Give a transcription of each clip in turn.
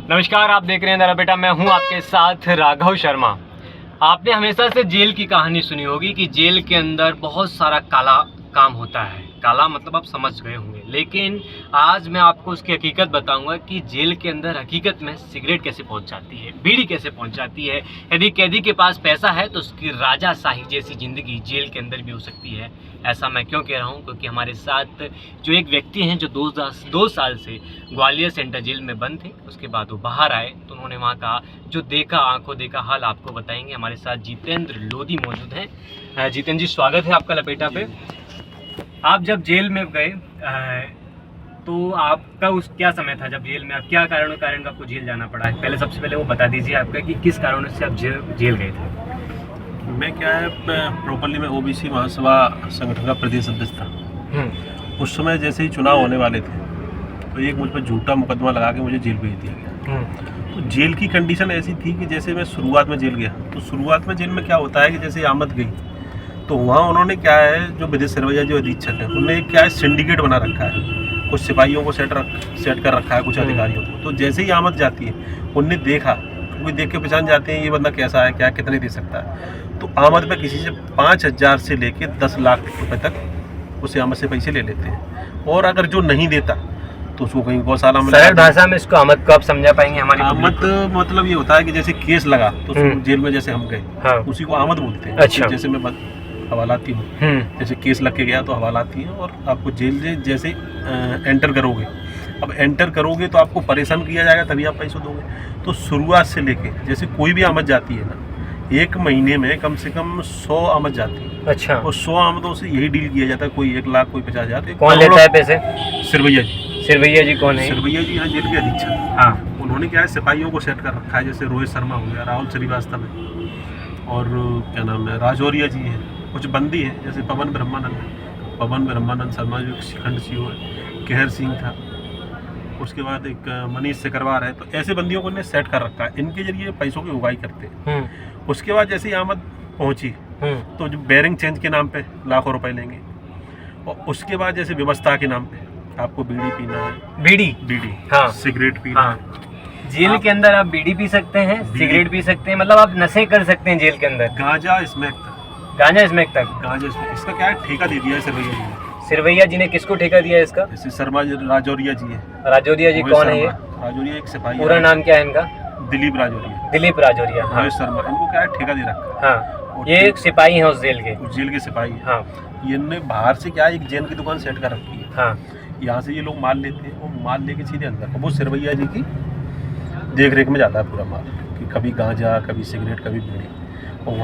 नमस्कार, आप देख रहे हैं दरा बेटा। मैं हूं आपके साथ राघव शर्मा। आपने हमेशा से जेल की कहानी सुनी होगी कि जेल के अंदर बहुत सारा काला काम होता है। काला मतलब आप समझ गए होंगे, लेकिन आज मैं आपको उसकी हकीकत बताऊंगा कि जेल के अंदर हकीकत में सिगरेट कैसे पहुंच जाती है, बीड़ी कैसे पहुंच जाती है। यदि कैदी के पास पैसा है तो उसकी राजाशाही जैसी ज़िंदगी जेल के अंदर भी हो सकती है। ऐसा मैं क्यों कह रहा हूं? क्योंकि हमारे साथ जो एक व्यक्ति हैं जो 2 साल से ग्वालियर सेंट्रल जेल में बंद थे, उसके बाद वो बाहर आए तो उन्होंने वहाँ का जो देखा, आंखों देखा हाल आपको बताएंगे। हमारे साथ जितेंद्र लोधी मौजूद हैं। जितेंद्र जी, स्वागत है आपका लपेटा पे। आप जब जेल में गए तो आपका उस क्या समय था जब जेल में, आप क्या कारण आपको जेल जाना पड़ा है? पहले सबसे पहले वो बता दीजिए आपका कि किस कारण से आप जेल गए थे। मैं क्या है, प्रॉपरली मैं ओबीसी महासभा संगठन का प्रदेश अध्यक्ष था। उस समय जैसे ही चुनाव होने वाले थे तो एक मुझ पर झूठा मुकदमा लगा के मुझे जेल भेज दिया गया। तो जेल की कंडीशन ऐसी थी कि जैसे मैं शुरुआत में जेल गया तो शुरुआत में जेल में क्या होता है कि जैसे आमद गई तो वहाँ उन्होंने क्या है, जो विदेश सरवैया जो अधीक्षक है उन्होंने क्या है सिंडिकेट बना रखा है। कुछ सिपाहियों को सेट कर रखा है, कुछ अधिकारियों को। तो जैसे ही आमद जाती है उनने देखा, कोई देख के पहचान जाते हैं ये बंदा कैसा है, क्या कितने दे सकता है। तो आमद पे किसी से 5,000 से लेके 10 लाख रुपए तक उसे आमद से पैसे ले लेते हैं। और अगर जो नहीं देता तो उसको कहीं गौशाला में, सरल भाषा में इसको आमद को आप समझा पाएंगे हमारी? आमद मतलब ये होता है कि जैसे केस लगा तो जेल में जैसे हम गए, हाँ, उसी को आमद बोलते हैं। अच्छा। जैसे मैं हवालाती हूँ, जैसे केस लग के गया तो हवालाती है, और आपको जेल में जैसे एंटर करोगे, अब एंटर करोगे तो आपको परेशान किया जाएगा तभी आप पैसे दोगे। तो शुरुआत से लेके जैसे कोई भी आमद जाती है ना, एक महीने में कम से कम 100 आमद जाती है। अच्छा। और 100 आमदों से यही डील किया जाता है, कोई 1 लाख, कोई 50,000। कौन लेता है पैसे? सिरवैया जी। सिरवैया जी कौन है? सिरवैया जी यहाँ जेल के अधीक्षक। हाँ। उन्होंने क्या है, सिपाहियों को सेट कर रखा है, जैसे रोहित शर्मा हो गया, राहुल श्रीवास्तव है, और क्या नाम है, राजौरिया जी है। कुछ बंदी है जैसे पवन ब्रह्मानंद शर्मा जो खंड सीओ है, केहर सिंह था, उसके बाद एक मनीष सिकरवार है। तो ऐसे बंदियों को इन्हें सेट कर रखा है, इनके जरिए पैसों की उगाई करते हैं। उसके बाद जैसे ही आमद पहुंची तो जो बेरिंग चेंज के नाम पे लाखों रुपए लेंगे, और उसके बाद जैसे व्यवस्था के नाम पे आपको बीड़ी पीना है। बीड़ी, हाँ, सिगरेट पीना हाँ। है। जेल के अंदर आप बीड़ी पी सकते हैं, सिगरेट पी सकते हैं, मतलब आप नशे कर सकते हैं जेल के अंदर। गांजा स्मैक तक। इसका क्या है, ठेका दे दिया है सिरवैया जी ने। सिरवैया जी ने किसको ठेका दिया है इसका? जैसे शर्मा राजौरिया जी है। राजौरिया जी कौन है ये? राजौरिया एक सिपाही। पूरा नाम क्या है इनका? दिलीप राजौरिया। हाँ। शर्मा, इनको क्या है, ठेका दे रखा। हाँ, ये एक सिपाही है उस जेल के सिपाही है। हाँ। ये बाहर से क्या है, एक जेल की दुकान सेट कर रखी है। हाँ। यहाँ से ये लोग माल लेते हैं, और माल लेके सीधे अंदर, वो सिरवैया जी की देख रेख में जाता है पूरा माल, कि कभी गांजा, कभी सिगरेट, कभी बीड़ी।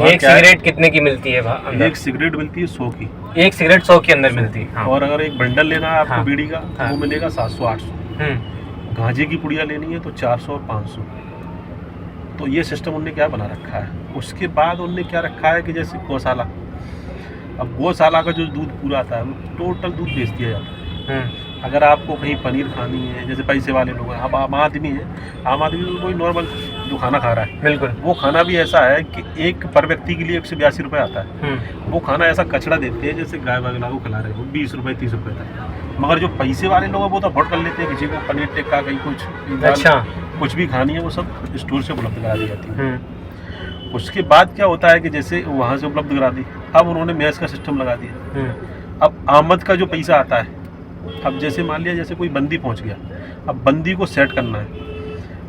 एक सिगरेट कितने की मिलती है? एक सिगरेट मिलती है 100 की। एक सिगरेट 100 के अंदर मिलती है। हाँ। और अगर एक बंडल लेना है आपको, हाँ, बीड़ी का, हाँ, वो मिलेगा 700-800। गांजे की पुड़िया लेनी है तो 400 और 500। तो ये सिस्टम उनने क्या बना रखा है। उसके बाद उनने क्या रखा है कि जैसे गौशाला, अब गौशाला का जो दूध पूरा आता है वो टोटल दूध बेच दिया जाता है। अगर आपको कहीं पनीर खानी है, जैसे पैसे वाले लोग हैं, अब आम आदमी है, आम आदमी तो कोई नॉर्मल जो खाना खा रहा है, बिल्कुल वो खाना भी ऐसा है कि एक पर व्यक्ति के लिए 182 रुपये आता है। वो खाना ऐसा कचड़ा देते हैं जैसे गाय वगैरह को खिला रहे हो, 20 रुपये 30 रुपये तक। मगर जो पैसे वाले लोग हैं वो तो अफोर्ड कर लेते हैं, किसी को पनीर टिक्का, कहीं कुछ, अच्छा, कुछ भी खानी है वो सब स्टोर से उपलब्ध करा दी जाती है। उसके बाद क्या होता है कि जैसे वहाँ से उपलब्ध करा दी, अब उन्होंने मैस का सिस्टम लगा दिया। अब आमद का जो पैसा आता है, अब जैसे मान लिया जैसे कोई बंदी पहुंच गया, अब बंदी को सेट करना है।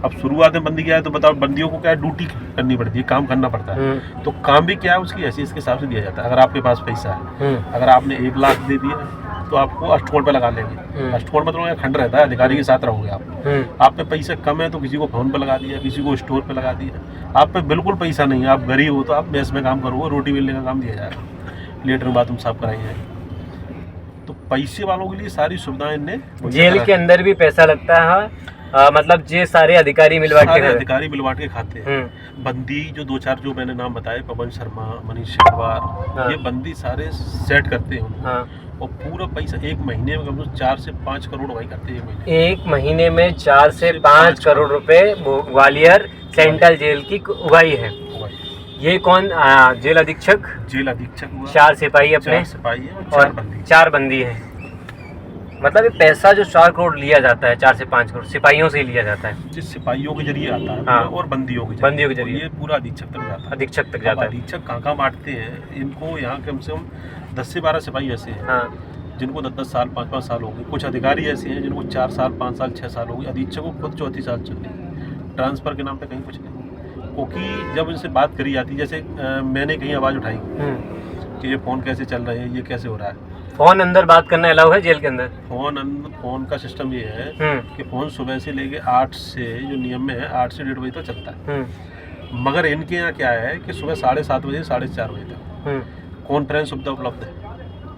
अब शुरुआत में बंदी क्या है तो बताओ, बंदियों को क्या है, ड्यूटी करनी पड़ती है, काम करना पड़ता है। तो काम भी क्या है, उसकी हैसियत के हिसाब से दिया जाता है। अगर आपके पास पैसा है, अगर आपने 1 लाख दे दिया तो आपको अष्टकोण पे लगा लेंगे। अष्टकोण मतलब खंड रहता है, अधिकारी के साथ रहोगे आप पे पैसा कम है तो किसी को फोन पे लगा दिया, किसी को स्टोर पे लगा दिया। आप पे बिल्कुल पैसा नहीं है, आप गरीब हो तो आप मेस में काम करोगे, रोटी बेलने का काम दिया जाएगा, लेटर बाथरूम साफ कराई जाएगी। तो पैसे वालों के लिए सारी सुविधाएं इनने। जेल के अंदर भी पैसा लगता है, मतलब ये सारे अधिकारी मिलवा के खाते हैं। बंदी जो 2-4 जो मैंने नाम बताए, पवन शर्मा, मनीष सिकरवार, हाँ, ये बंदी सारे सेट करते हैं। हाँ। और पूरा पैसा एक महीने में कम से 4 से 5 करोड़ उगाई करते हैं। एक महीने में 4 से 5 करोड़ रुपए ग्वालियर सेंट्रल जेल की उगाई है। ये कौन? जेल अधीक्षक। 4 सिपाही अपने, 4 सिपाही और 4 बंदी है। मतलब ये पैसा जो 4 करोड़ लिया जाता है, 4 से 5 करोड़ सिपाहियों से ही लिया जाता है, जिस सिपाहियों के जरिए आता है हाँ। और बंदियों के बंदियों के जरिए। और ये पूरा अधीक्षक तक जाता है। अधीक्षक तक अब जाता है। अधीक्षक कहाँ बांटते हैं इनको, यहाँ कम से कम 10 से 12 सिपाही ऐसे हैं हाँ जिनको 10-10 साल 5-5 साल हो गए। कुछ अधिकारी ऐसे हैं जिनको 4 साल 5 साल 6 साल हो गए। अधीक्षकों को खुद 34 साल चल रही है। ट्रांसफ़र के नाम पे कहीं कुछ नहीं, क्योंकि जब इनसे बात करी जाती, जैसे मैंने कहीं आवाज़ उठाई कि ये फ़ोन कैसे चल रहे हैं, ये कैसे हो रहा है। फोन अंदर बात करना अलाउ है जेल के अंदर? फ़ोन का सिस्टम ये है कि फ़ोन सुबह से लेके 8 से, जो नियम में है 8 से 1:30 बजे तक चलता है। मगर इनके यहाँ क्या है कि सुबह 7:30 बजे 4:30 बजे तक कॉन्फ्रेंस सुविधा उपलब्ध है।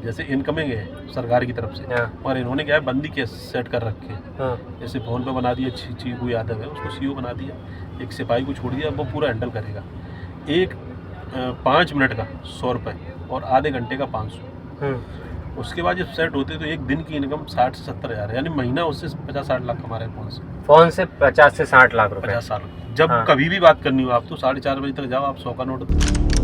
जैसे इनकमिंग है सरकार की तरफ से, और इन्होंने क्या है बंदी के सेट कर रखे हैं। जैसे फ़ोन पे बना दिया चीकू यादव है, उसको सीओ बना दिया, एक सिपाही को छोड़ दिया, वो पूरा हैंडल करेगा। 5 मिनट का 100 रुपये और आधे घंटे का 500। उसके बाद जब सेट होते तो एक दिन की इनकम 60 से 70 हज़ार, यानी महीना उससे 50-60 लाख कमा रहे हैं फ़ोन से 50 से 60 लाख रुपए। 50 साल। जब कभी भी बात करनी हो आप तो 4:30 बजे तक जाओ, आप 100 का नोट